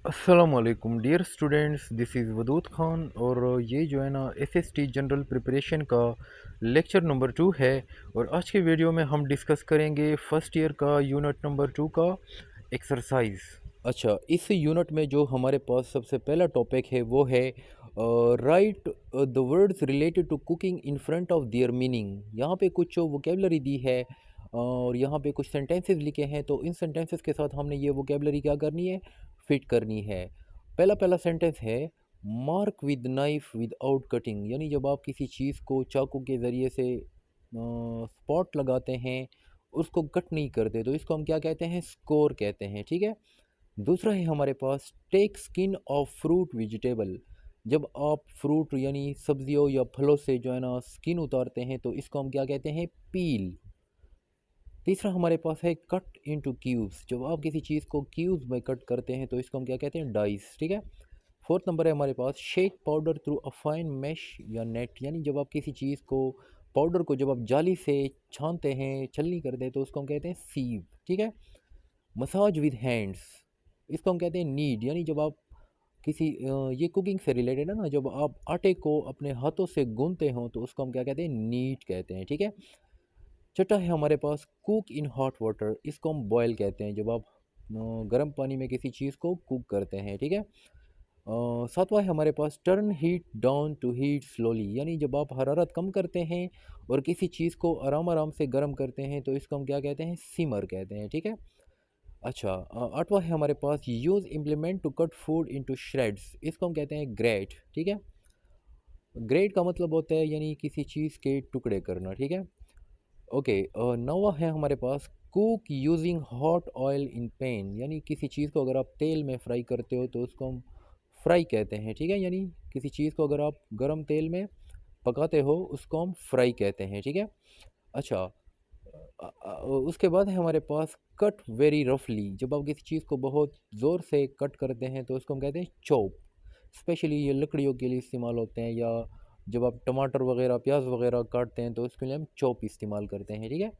अस्सलाम वालेकुम dear students, this is Wadood Khan. और ये जो है ना एसएसटी जनरल प्रिपरेशन का लेक्चर नंबर 2 है। और आज के वीडियो में हम डिस्कस करेंगे फर्स्ट ईयर का यूनिट नंबर 2 का एक्सरसाइज। अच्छा, इस यूनिट में जो हमारे पास सबसे पहला टॉपिक है वो है write the words related to cooking in front of their meaning. यहाँ पे कुछ वोकेबलरी दी है और यहाँ पे कुछ सेंटेंसेस लिखे हैं, तो इन सेंटेंसेस के साथ हमने ये वोकेबलरी क्या करनी है, फिट करनी है। पहला पहला सेंटेंस है mark with knife without cutting, यानी जब आप किसी चीज़ को चाकू के ज़रिए से स्पॉट लगाते हैं, उसको कट नहीं करते, तो इसको हम क्या कहते हैं, स्कोर कहते हैं। ठीक है। दूसरा है हमारे पास take skin off fruit vegetable. जब आप फ्रूट यानी सब्जियों या फलों से जो है ना स्किन उतारते हैं, तो इसको हम क्या कहते हैं, पील। तीसरा हमारे पास है कट इनटू क्यूब्स। जब आप किसी चीज़ को क्यूब्स में कट करते हैं, तो इसको हम क्या कहते हैं, डाइस। ठीक है। फोर्थ नंबर है हमारे पास shake powder through a fine mesh या नेट, यानी जब आप किसी चीज़ को, पाउडर को जब आप जाली से छानते हैं, छलनी करते हैं, तो उसको हम कहते हैं सीव। ठीक है। मसाज विद हैंड्स, इसको हम कहते हैं नीड, यानी जब आप किसी ये कुकिंग से रिलेटेड है ना, जब आप आटे को अपने हाथों से गूंथते हो, तो उसको हम क्या कहते हैं, नीड कहते हैं। ठीक है। छठा है हमारे पास कुक इन हॉट वाटर, इसको हम बॉयल कहते हैं, जब आप गर्म पानी में किसी चीज़ को कुक करते हैं। ठीक है। सातवां है हमारे पास turn heat down to heat slowly, यानी जब आप हरारत कम करते हैं और किसी चीज़ को आराम आराम से गर्म करते हैं, तो इसको हम क्या कहते हैं, सिमर कहते हैं। ठीक है। अच्छा, आठवां है हमारे पास use implement to cut food into shreds, इसको हम कहते हैं ग्रेट। ठीक है। ग्रेट का मतलब होता है यानी किसी चीज़ के टुकड़े करना। ठीक है। ओके, नौवां है हमारे पास cook using hot oil in pan, यानी किसी चीज़ को अगर आप तेल में फ्राई करते हो, तो उसको हम फ्राई कहते हैं। ठीक है। यानी किसी चीज़ को अगर आप गर्म तेल में पकाते हो, उसको हम फ्राई कहते हैं। ठीक है। अच्छा, उसके बाद है हमारे पास कट वेरी रफली, जब आप किसी चीज़ को बहुत ज़ोर से कट करते हैं, तो उसको हम कहते हैं चॉप। स्पेशली ये लकड़ियों के लिए इस्तेमाल होते हैं, या जब आप टमाटर वगैरह प्याज वगैरह काटते हैं, तो उसके लिए हम चॉप इस्तेमाल करते हैं। ठीक है।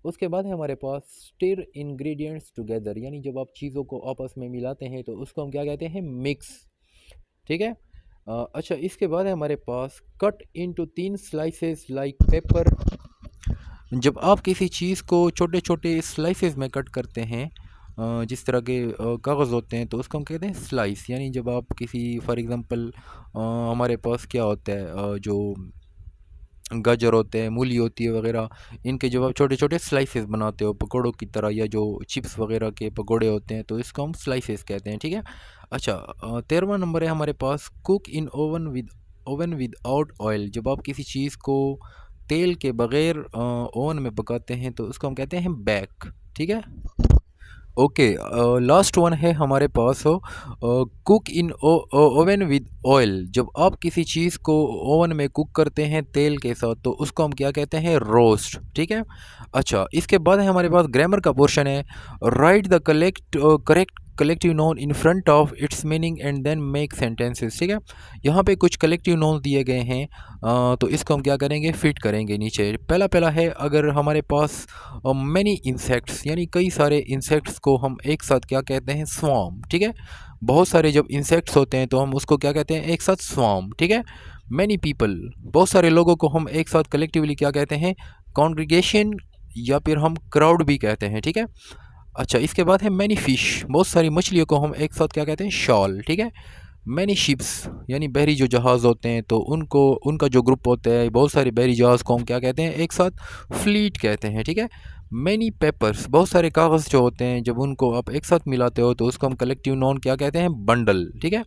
उसके बाद है हमारे पास स्टिर इंग्रेडिएंट्स टुगेदर, यानी जब आप चीज़ों को आपस में मिलाते हैं, तो उसको हम क्या कहते हैं, मिक्स। ठीक है। अच्छा, इसके बाद है हमारे पास कट इनटू तीन स्लाइसेस लाइक पेपर। जब आप किसी चीज़ को छोटे छोटे स्लाइसेस में कट करते हैं, जिस तरह के कागज़ होते हैं, तो उसको हम कहते हैं स्लाइस। यानी जब आप किसी फॉर एग्ज़ाम्पल हमारे पास क्या होता है, जो गाजर होते हैं, मूली होती है वगैरह, इनके जब आप छोटे छोटे स्लाइसेस बनाते हो पकौड़ों की तरह, या जो चिप्स वगैरह के पकौड़े होते हैं, तो इसको हम स्लाइसेस कहते हैं। ठीक है। अच्छा, 13वां नंबर है हमारे पास cook in oven without oil, जब आप किसी चीज़ को तेल के बगैर ओवन में पकाते हैं, तो उसको हम कहते हैं बेक। ठीक है। ओके, लास्ट वन है हमारे पास cook in oven with oil, जब आप किसी चीज़ को ओवन में कुक करते हैं तेल के साथ, तो उसको हम क्या कहते हैं, रोस्ट। ठीक है। अच्छा, इसके बाद है हमारे पास ग्रामर का पोर्शन है write the correct collective noun in front of its meaning and then make sentences. ठीक है। यहाँ पे कुछ कलेक्टिव नोन दिए गए हैं, तो इसको हम क्या करेंगे, फिट करेंगे नीचे। पहला पहला है, अगर हमारे पास मैनी इंसेक्ट्स, यानी कई सारे इंसेक्ट्स को हम एक साथ क्या कहते हैं, स्वार्म। ठीक है। बहुत सारे जब इंसेक्ट्स होते हैं, तो हम उसको क्या कहते हैं, एक साथ स्वार्म। ठीक है। मैनी पीपल, बहुत सारे लोगों को हम एक साथ कलेक्टिवली क्या कहते हैं, कॉन्ग्रीगेशन, या फिर हम क्राउड भी कहते हैं। ठीक है। अच्छा, इसके बाद है मैनी फिश, बहुत सारी मछलियों को हम एक साथ क्या कहते हैं, शॉल। ठीक है। मैनी शिप्स, यानी बहरी जो जहाज़ होते हैं, तो उनको, उनका जो ग्रुप होता है, बहुत सारे बहरी जहाज़ को हम क्या कहते हैं, एक साथ फ्लीट कहते हैं। ठीक है। मैनी पेपर्स, बहुत सारे कागज़ जो होते हैं, जब उनको आप एक साथ मिलाते हो, तो उसको हम कलेक्टिव नोन क्या कहते हैं, बंडल। ठीक है।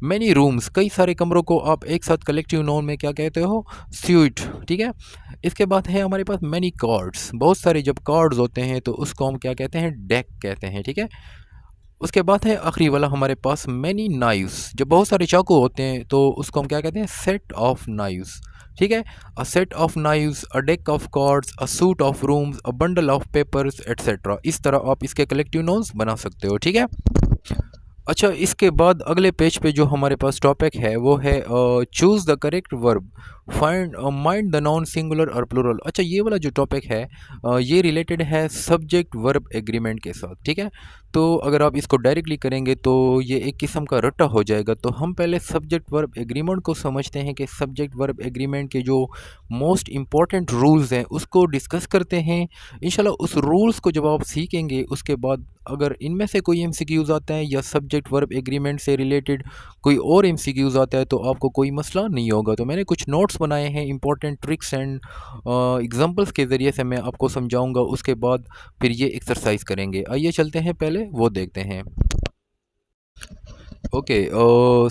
मैनी रूम्स, कई सारे कमरों को आप एक साथ कलेक्टिव नोन में क्या कहते हो, स्यूट। ठीक है। इसके बाद है हमारे पास मैनी कार्ड्स, बहुत सारे जब कार्ड्स होते हैं, तो उसको हम क्या कहते हैं, डेक कहते हैं। ठीक है। उसके बाद है आखिरी वाला हमारे पास मैनी नाइव्स, जब बहुत सारे चाकू होते हैं, तो उसको हम क्या कहते हैं, सेट ऑफ नाइव्स। ठीक है। A set of knives, a deck of cards, a suit of rooms, a bundle of papers etcetera, इस तरह आप इसके कलेक्टिव नोन्स बना सकते हो। ठीक है। अच्छा, इसके बाद अगले पेज पे जो हमारे पास टॉपिक है वो है choose the correct verb. Find mind the non singular और प्लूरल। अच्छा, ये वाला जो टॉपिक है ये रिलेटेड है सब्जेक्ट वर्ब एग्रीमेंट के साथ, ठीक है। तो अगर आप इसको डायरेक्टली करेंगे तो ये एक किस्म का रट्टा हो जाएगा। तो हम पहले सब्जेक्ट वर्ब एग्रीमेंट को समझते हैं कि सब्जेक्ट वर्ब एग्रीमेंट के जो मोस्ट इंपॉर्टेंट रूल्स हैं उसको डिस्कस करते हैं। इंशाल्लाह उस रूल्स को जब आप सीखेंगे उसके बाद अगर इनमें से कोई एमसीक्यूज आता है या सब्जेक्ट वर्ब एग्रीमेंट से रिलेटेड कोई और एमसीक्यूज आता है तो आपको कोई मसला नहीं होगा। तो मैंने कुछ नोट्स बनाए हैं इंपॉर्टेंट ट्रिक्स एंड एग्जांपल्स के ज़रिए से मैं आपको समझाऊंगा, उसके बाद फिर ये एक्सरसाइज करेंगे। आइए चलते हैं, पहले वो देखते हैं। ओके,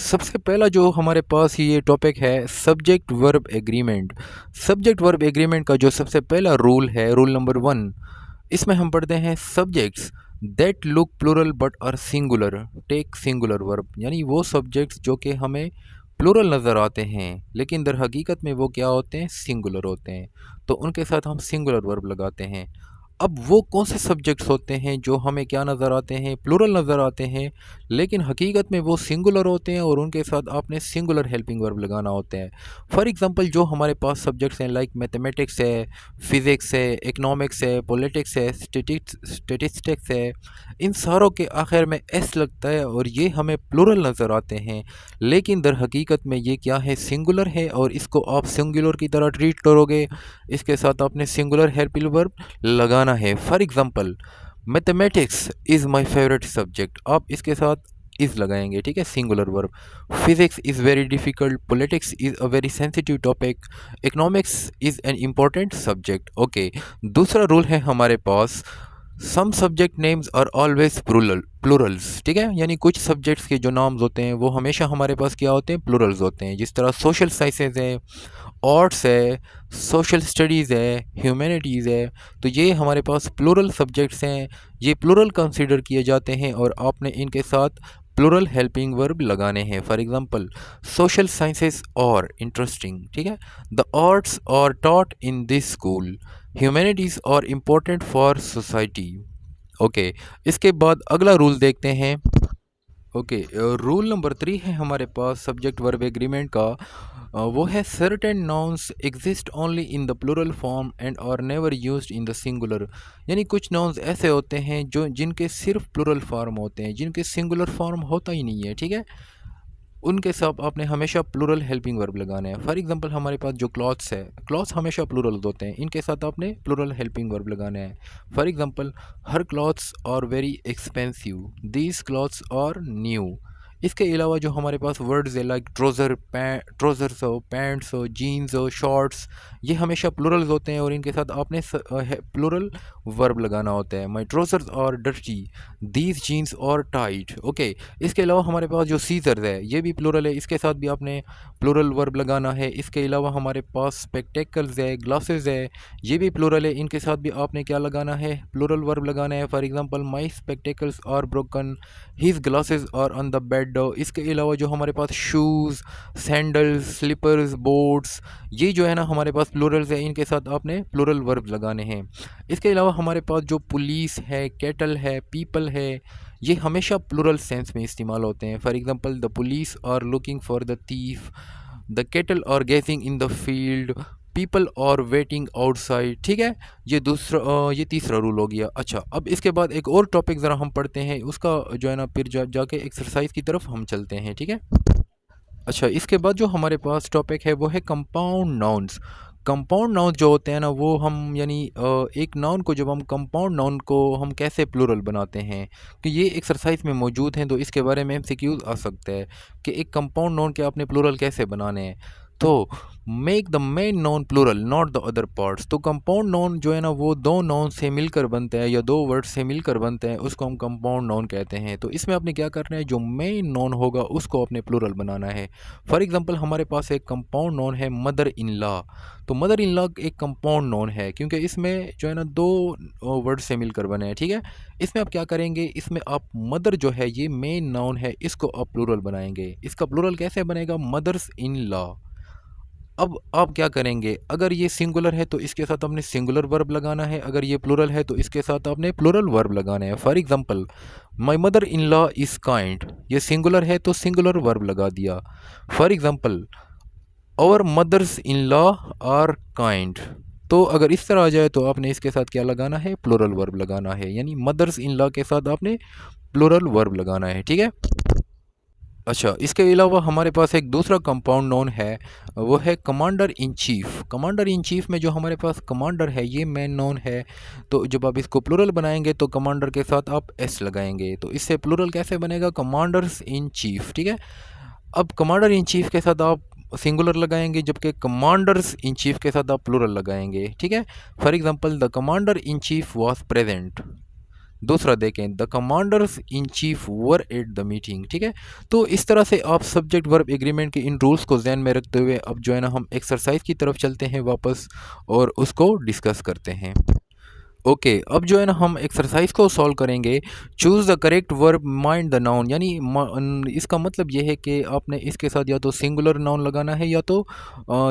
सबसे पहला जो हमारे पास ये टॉपिक है subject verb agreement. Subject verb agreement का जो सबसे पहला रूल है, रूल नंबर 1, इसमें हम पढ़ते हैं subjects that look plural but are singular take singular verb. यानी वो सब्जेक्ट्स जो कि हमें प्लूरल नज़र आते हैं लेकिन दर हकीकत में वो क्या होते हैं, सिंगुलर होते हैं, तो उनके साथ हम सिंगुलर वर्ब लगाते हैं। अब वो कौन से सब्जेक्ट्स होते हैं जो हमें क्या नज़र आते हैं, प्लूरल नज़र आते हैं लेकिन हकीकत में वो सिंगुलर होते हैं और उनके साथ आपने सिंगुलर हेल्पिंग वर्ब लगाना होते हैं। फॉर एग्जांपल जो हमारे पास सब्जेक्ट्स हैं लाइक मैथमेटिक्स है, फिज़िक्स है, इकोनॉमिक्स है, पॉलिटिक्स है, स्टेटिस्टिक्स है, इन सारों के आखिर में एस लगता है और ये हमें प्लूरल नज़र आते हैं लेकिन दर हकीकत में ये क्या है, सिंगुलर है और इसको आप सिंगुलर की तरह ट्रीट करोगे, इसके साथ आपने सिंगुलर हेल्पिंग वर्ब लगाना है। For example mathematics is my favourite subject, आप इसके साथ इज़ लगाएंगे, ठीक है, singular verb. Physics is very difficult, politics is a very sensitive topic, economics is an important subject. Okay, दूसरा रूल है हमारे पास some subject names are always plurals, ठीक है, यानी कुछ सब्जेक्ट्स के जो नाम्स होते हैं वो हमेशा हमारे पास क्या होते हैं, प्लूरल्स होते हैं। जिस तरह सोशल साइंसेज है, आर्ट्स है, सोशल स्टडीज़ है, ह्यूमैनिटीज़ है, तो ये हमारे पास प्लूरल सब्जेक्ट्स हैं, ये प्लूरल कंसीडर किए जाते हैं और आपने इनके साथ प्लूरल हेल्पिंग वर्ब लगाने हैं। For example social sciences are interesting, ठीक है, the arts are taught in this school, humanities are important for society. Okay, इसके बाद अगला रूल देखते हैं। ओके, रूल नंबर 3 है हमारे पास सब्जेक्ट वर्ब एग्रीमेंट का, वो है certain nouns exist only in the plural form and are never used in the singular. यानी कुछ नाउन्स ऐसे होते हैं जो जिनके सिर्फ प्लूरल फॉर्म होते हैं, जिनके सिंगुलर फॉर्म होता ही नहीं है, ठीक है, उनके साथ आपने हमेशा प्लूरल हेल्पिंग वर्ब लगाने हैं। फॉर एग्जांपल हमारे पास जो क्लॉथ्स है, क्लॉथ्स हमेशा प्लूरल होते हैं, इनके साथ आपने प्लूरल हेल्पिंग वर्ब लगाने हैं। For example her clothes are very expensive, these clothes are new. इसके अलावा जो हमारे पास वर्ड्स है लाइक ट्रोज़र्स हो, पैंट्स हो, जीन्स हो, शॉर्ट्स, ये हमेशा प्लूरल्स होते हैं और इनके साथ आपने प्लूरल वर्ब लगाना होता है। My trousers are dirty, these jeans are tight. Okay, इसके अलावा हमारे पास जो सीजर्स है ये भी प्लूरल है, इसके साथ भी आपने प्लूरल वर्ब लगाना है। इसके अलावा हमारे पास स्पेक्टेकल्स है, ग्लासेस है, ये भी प्लूरल है, इनके साथ भी आपने क्या लगाना है, प्लूरल वर्ब लगाना है। For example my spectacles are broken, his glasses are on the bed. इसके अलावा जो हमारे पास शूज़, सैंडल्स, स्लीपर्स, बोट्स, ये जो है ना हमारे पास प्लूरल्स है, इनके साथ आपने प्लूरल वर्ब लगाने हैं। इसके अलावा हमारे पास जो पुलिस है, कैटल है, पीपल है, ये हमेशा प्लूरल सेंस में इस्तेमाल होते हैं। For example the police are looking for the thief, the cattle are grazing in the field, people are waiting outside, ठीक है, ये तीसरा रूल हो गया। अच्छा, अब इसके बाद एक और टॉपिक ज़रा हम पढ़ते हैं, उसका जो है ना फिर जाके एक्सरसाइज की तरफ हम चलते हैं, ठीक है। अच्छा, इसके बाद जो हमारे पास टॉपिक है वो है कंपाउंड नाउन्स। कंपाउंड नाउन जो होते हैं ना वो हम यानी एक नाउन को जब हम कंपाउंड नाउन को हम कैसे प्लूरल बनाते हैं, कि ये एक्सरसाइज में मौजूद हैं, तो इसके बारे में एमसीक्यूज आ सकता है कि एक कंपाउंड नाउन के आपने प्लूरल कैसे बनाने हैं। तो make the main noun plural not the other parts. तो कंपाउंड नाउन जो है ना वो दो नाउन से मिलकर बनता है या दो वर्ड से मिलकर बनते हैं, उसको हम कंपाउंड नाउन कहते हैं। तो इसमें आपने क्या करना है, जो मेन नाउन होगा उसको आपने प्लूरल बनाना है। फॉर एग्जांपल हमारे पास एक कंपाउंड नाउन है मदर इन लॉ। तो मदर इन लॉ एक कंपाउंड नाउन है क्योंकि इसमें जो है ना दो वर्ड से मिलकर बने हैं, ठीक है। इसमें आप क्या करेंगे, इसमें आप मदर जो है ये मेन नाउन है, इसको आप प्लूरल बनाएंगे। इसका प्लूरल कैसे बनेगा, मदर्स इन लॉ। अब आप क्या करेंगे, अगर ये सिंगुलर है तो इसके साथ आपने सिंगुलर वर्ब लगाना है, अगर ये प्लूरल है तो इसके साथ आपने प्लूरल वर्ब लगाना है। For example my mother in law is kind, ये सिंगुलर है तो सिंगुलर वर्ब लगा दिया। For example our mothers in law are kind. तो अगर इस तरह आ जाए तो आपने इसके साथ क्या लगाना है, प्लूरल वर्ब लगाना है, यानी मदर्स इन लॉ के साथ आपने प्लूरल वर्ब लगाना है, ठीक है। अच्छा, इसके अलावा हमारे पास एक दूसरा कंपाउंड नाउन है, वो है commander in chief. Commander in chief में जो हमारे पास कमांडर है ये मेन नाउन है, तो जब आप इसको प्लूरल बनाएंगे तो कमांडर के साथ आप एस लगाएंगे, तो इससे प्लूरल कैसे बनेगा, कमांडर्स इन चीफ, ठीक है। अब कमांडर इन चीफ के साथ आप सिंगुलर लगाएंगे, जबकि कमांडर्स इन चीफ के साथ आप प्लूरल लगाएंगे, ठीक है। For example, the commander in chief was present. दूसरा देखें, the commanders in chief were at the meeting, ठीक है। तो इस तरह से आप सब्जेक्ट वर्ब एग्रीमेंट के इन रूल्स को ध्यान में रखते हुए अब जो है ना हम एक्सरसाइज की तरफ चलते हैं वापस, और उसको डिस्कस करते हैं। ओके, अब जो है ना हम एक्सरसाइज को सॉल्व करेंगे। Choose the correct verb mind the noun, यानी इसका मतलब ये है कि आपने इसके साथ या तो सिंगुलर नाउन लगाना है, या तो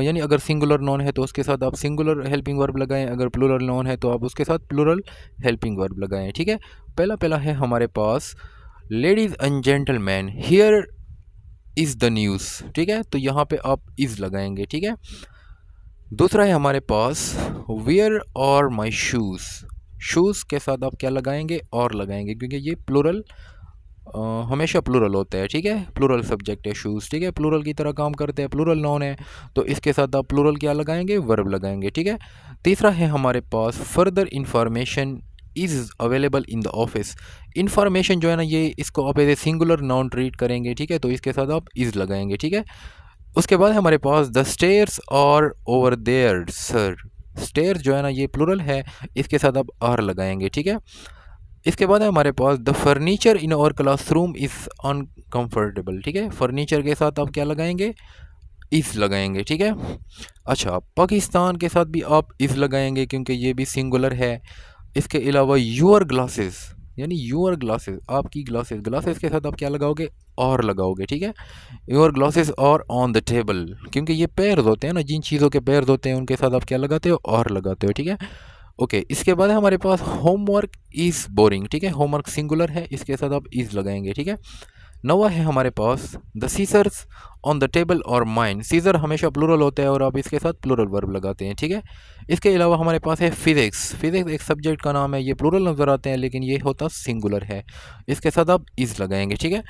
यानी अगर सिंगुलर नाउन है तो उसके साथ आप सिंगुलर हेल्पिंग वर्ब लगाएं, अगर प्लूरल नाउन है तो आप उसके साथ प्लूरल हेल्पिंग वर्ब लगाएं, ठीक है। पहला पहला है हमारे पास, ladies and gentleman here is the news, ठीक है, तो यहाँ पे आप इज़ लगाएंगे, ठीक है। दूसरा है हमारे पास, वेयर और माई शूज़। शूज़ के साथ आप क्या लगाएंगे, और लगाएंगे, क्योंकि ये प्लूरल हमेशा प्लूरल होता है, ठीक है। प्लूरल सब्जेक्ट है शूज़, ठीक है, प्लूरल की तरह काम करते हैं, प्लूरल नाउन है, तो इसके साथ आप प्लूरल क्या लगाएंगे, वर्ब लगाएंगे, ठीक है। तीसरा है हमारे पास, further information is available in the office. Information जो है ना ये इसको आप as a singular noun treat करेंगे, ठीक है, तो इसके साथ आप इज़ लगाएंगे, ठीक है। उसके बाद हमारे पास, द स्टेयर्स और ओवर देयर सर। स्टेयर्स जो है ना ये प्लूरल है, इसके साथ आप आर लगाएंगे, ठीक है। इसके बाद है हमारे पास, the furniture in our classroom is uncomfortable, ठीक है, फर्नीचर के साथ आप क्या लगाएंगे, इज़ लगाएंगे, ठीक है। अच्छा, पाकिस्तान के साथ भी आप इज़ लगाएंगे क्योंकि ये भी सिंगुलर है। इसके अलावा यूअर ग्लासेस, यानी यूअर ग्लासेस, आपकी ग्लासेस, ग्लासेस के साथ आप क्या लगाओगे, और लगाओगे, ठीक है। योर ग्लासेस और ऑन द टेबल, क्योंकि ये पेयर्स होते हैं ना, जिन चीज़ों के पेयर्स होते हैं उनके साथ आप क्या लगाते हो, और लगाते हो, ठीक है। ओके, इसके बाद है हमारे पास, होमवर्क इज़ बोरिंग, ठीक है, होमवर्क सिंगुलर है, इसके साथ आप इज़ लगाएंगे, ठीक है। नवा है हमारे पास, the scissors on the table are mine. Scissor हमेशा प्लूरल होता है और आप इसके साथ प्लूरल वर्ब लगाते हैं, ठीक है। इसके अलावा हमारे पास है फिजिक्स। फिजिक्स एक सब्जेक्ट का नाम है, ये प्लूरल नज़र आते हैं लेकिन ये होता सिंगुलर है, इसके साथ आप इज़ लगाएंगे, ठीक है।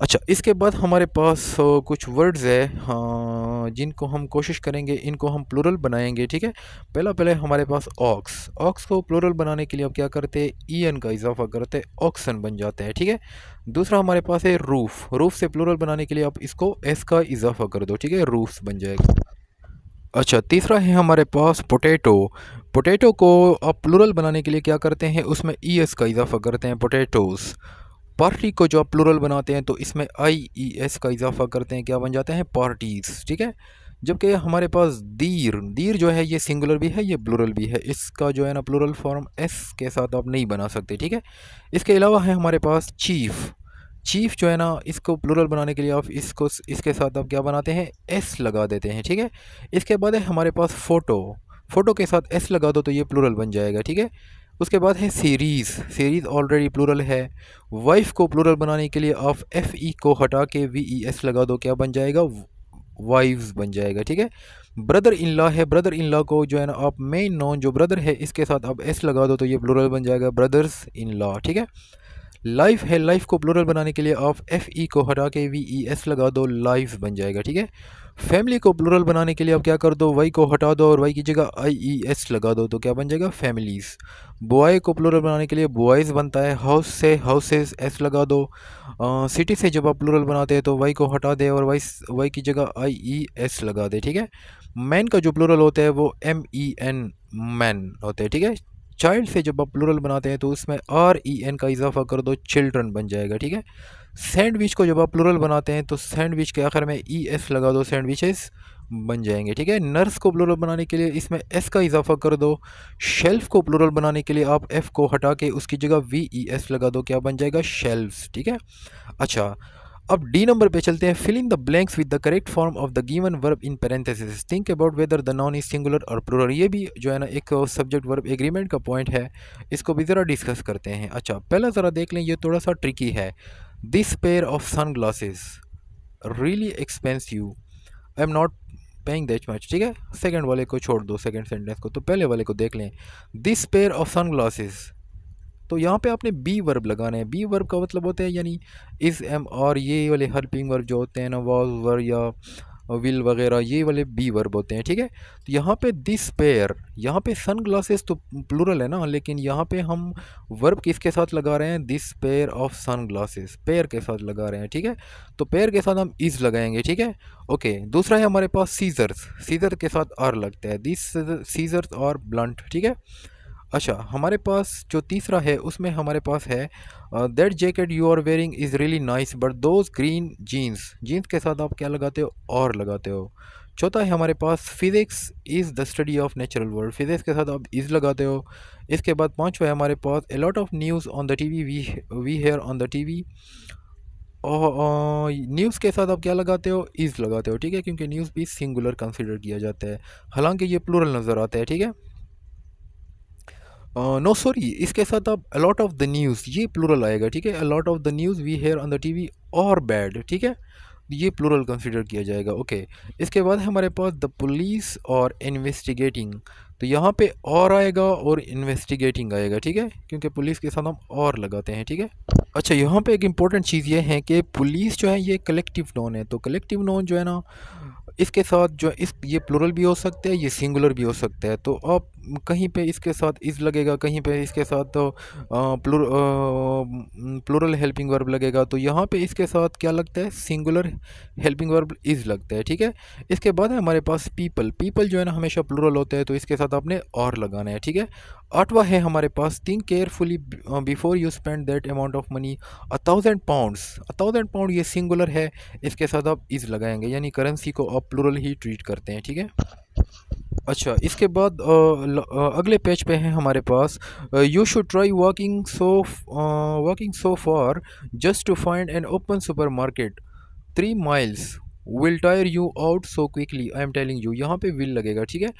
अच्छा, इसके बाद हमारे पास कुछ वर्ड्स है, हाँ, जिनको हम कोशिश करेंगे इनको हम प्लूरल बनाएंगे, ठीक है। पहले हमारे पास ऑक्स। ऑक्स को प्लूरल बनाने के लिए आप क्या करते हैं, ई एन का इजाफा करते हैं, ऑक्सन बन जाते हैं, ठीक है। दूसरा हमारे पास है रूफ। रूफ से प्लूरल बनाने के लिए आप इसको एस का इजाफा कर दो, ठीक है, रूफ्स बन जाएगा। अच्छा, तीसरा है हमारे पास पोटैटो। पोटैटो को आप प्लूरल बनाने के लिए क्या करते हैं, उसमें ई एस का इजाफा करते हैं, पोटैटोज़। पार्टी को जो आप प्लूरल बनाते हैं तो इसमें आई ई एस का इजाफा करते हैं, क्या बन जाते हैं, पार्टीज़, ठीक है। जबकि हमारे पास दीर, दीर जो है ये सिंगुलर भी है, ये प्लूरल भी है, इसका जो है ना प्लूरल फॉर्म एस के साथ आप नहीं बना सकते, ठीक है। इसके अलावा है हमारे पास चीफ़। चीफ़ जो है ना इसको प्लूरल बनाने के लिए आप इसको इसके साथ आप क्या बनाते हैं, एस लगा देते हैं, ठीक है। इसके बाद है हमारे पास फ़ोटो। फ़ोटो के साथ एस लगा दो तो ये प्लूरल बन जाएगा, ठीक है। उसके बाद है सीरीज़। सीरीज़ ऑलरेडी प्लूरल है। वाइफ को प्लूरल बनाने के लिए आप एफ ई को हटा के वी ई एस लगा दो, क्या बन जाएगा, वाइव्स बन जाएगा, ठीक है। ब्रदर इन लॉ है, ब्रदर इन लॉ को जो है ना आप मेन नॉन जो ब्रदर है इसके साथ आप एस लगा दो तो ये प्लूरल बन जाएगा, ब्रदर्स इन लॉ, ठीक है। लाइफ है, लाइफ को प्लूरल बनाने के लिए आप एफ ई को हटा के वी ई एस लगा दो, लाइफ बन जाएगा, ठीक है। फैमिली को प्लूरल बनाने के लिए आप क्या कर दो, वाई को हटा दो और वाई की जगह आई ई एस लगा दो तो क्या बन जाएगा, फैमिलीज़। बॉय को प्लूरल बनाने के लिए बॉयज़ बनता है, हाउस से हाउसेस एस लगा दो। सिटी से जब आप प्लूरल बनाते हैं तो वाई को हटा दे और वाई वाई की जगह आई ई एस लगा दे, ठीक है। मैन का जो प्लूरल होता है वो एम ई एन, मैन होते हैं, ठीक है। चाइल्ड से जब आप प्लूरल बनाते हैं तो उसमें आर ई एन का इजाफा कर दो, चिल्ड्रन बन जाएगा, ठीक है। सैंडविच को जब आप प्लूरल बनाते हैं तो सैंडविच के आखिर में ई एस लगा दो, सैंडविचेस बन जाएंगे, ठीक है। नर्स को प्लूरल बनाने के लिए इसमें एस का इजाफा कर दो। शेल्फ को प्लूरल बनाने के लिए आप एफ को हटा के उसकी जगह वी ई एस लगा दो, क्या बन जाएगा, शेल्व्स, ठीक है। अच्छा, अब डी नंबर पे चलते हैं, fill in the blanks with the correct form of the given verb in parenthesis, think about whether the noun is singular और प्लूरल। ये भी जो है ना एक सब्जेक्ट वर्ब एग्रीमेंट का पॉइंट है, इसको भी ज़रा डिस्कस करते हैं। अच्छा, पहला ज़रा देख लें, ये थोड़ा सा ट्रिकी है। This pair of sunglasses really expensive, I am not paying that much, ठीक है। सेकंड वाले को छोड़ दो, सेकंड सेंटेंस को, तो पहले वाले को देख लें। This pair of sunglasses, तो यहाँ पे आपने बी वर्ब लगाना है। बी वर्ब का मतलब होता है यानी इज़, एम, और ये वाले हेल्पिंग वर्ब जो होते हैं ना, वाज, वर या विल वगैरह, ये वाले बी वर्ब होते हैं, ठीक है। तो यहाँ पे दिस पेयर, यहाँ पे सन ग्लासेस तो प्लूरल है ना, लेकिन यहाँ पे हम वर्ब किसके साथ लगा रहे हैं? This pair of sunglasses, pair के साथ लगा रहे हैं, ठीक है। तो पेयर के साथ हम इज़ लगाएंगे, ठीक है। ओके, दूसरा है हमारे पास सीजर्स, सीजर के साथ आर लगता है। दिस सीजर्स और ब्लंट, ठीक है। अच्छा, हमारे पास जो तीसरा है उसमें हमारे पास है that jacket you are wearing is really nice but those green jeans, jeans के साथ आप क्या लगाते हो? और लगाते हो। चौथा है हमारे पास physics is the study of natural world, physics के साथ आप इज़ लगाते हो। इसके बाद पांचवा है हमारे पास a lot of news on the TV we hear on the TV, और न्यूज़ के साथ आप क्या लगाते हो? इज़ लगाते हो, ठीक है, क्योंकि न्यूज़ भी सिंगुलर कंसिडर किया जाता है, हालांकि ये प्लूरल नज़र आता है, ठीक है। नो सॉरी, इसके साथ आप अलॉट ऑफ द न्यूज़, ये प्लूरल आएगा, ठीक है। A lot of the news we hear on the TV और बैड, ठीक है, ये प्लूरल कंसिडर किया जाएगा। ओके, इसके बाद हमारे पास द पुलिस और इन्वेस्टिगेटिंग, तो यहाँ पे और आएगा और इन्वेस्टिगेटिंग आएगा, ठीक है, क्योंकि पुलिस के साथ हम और लगाते हैं, ठीक है। अच्छा, यहाँ पे एक इम्पॉर्टेंट चीज़ ये है कि पुलिस जो है ये कलेक्टिव नोन है, तो कलेक्टिव नोन जो है ना, इसके साथ जो इस ये प्लूरल भी हो सकता है, ये सिंगुलर भी हो सकता है। तो आप कहीं पे इसके साथ इज़ लगेगा, कहीं पे इसके साथ तो प्लूरल हेल्पिंग वर्ब लगेगा, तो यहाँ पे इसके साथ क्या लगता है? सिंगुलर हेल्पिंग वर्ब इज़ लगता है, ठीक है। इसके बाद है हमारे पास पीपल, पीपल जो है ना हमेशा प्लूरल होता है, तो इसके साथ आपने और लगाना है, ठीक है। आठवां है हमारे पास think carefully before you spend that amount of money, 1000 pounds, 1000 pound ये सिंगुलर है, इसके साथ आप इज़ लगाएंगे, यानी करेंसी को आप प्लूरल ही ट्रीट करते हैं, ठीक है। अच्छा, इसके बाद अगले पेज पे है हमारे पास you should try walking so far just to find an open supermarket, 3 miles will tire you out so quickly, I am telling you, यहाँ पे will लगेगा, ठीक है।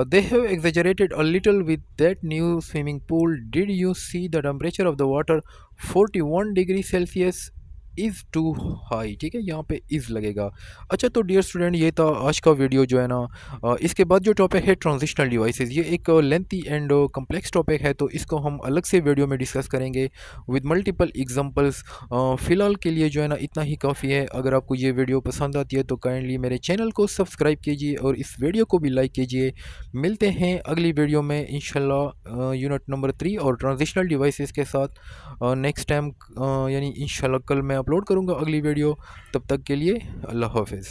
They have exaggerated a little with that new swimming pool, did you see the temperature of the water 41 degrees Celsius is too high, ठीक है, यहाँ पे is लगेगा। अच्छा, तो डियर स्टूडेंट, ये था आज का वीडियो जो है ना। इसके बाद जो टॉपिक है ट्रांजिशनल डिवाइसेस, ये एक लेंथी एंड कम्प्लेक्स टॉपिक है, तो इसको हम अलग से वीडियो में डिस्कस करेंगे विद मल्टीपल एग्जांपल्स। फ़िलहाल के लिए जो है ना इतना ही काफ़ी है। अगर आपको ये वीडियो पसंद आती है तो काइंडली मेरे चैनल को सब्सक्राइब कीजिए और इस वीडियो को भी लाइक कीजिए। मिलते हैं अगली वीडियो में इंशाल्लाह यूनिट नंबर 3 और ट्रांजिशनल डिवाइसेस के साथ नेक्स्ट टाइम, यानी इंशाल्लाह कल मैं अपलोड करूँगा अगली वीडियो। तब तक के लिए अल्लाह हाफ़िज़।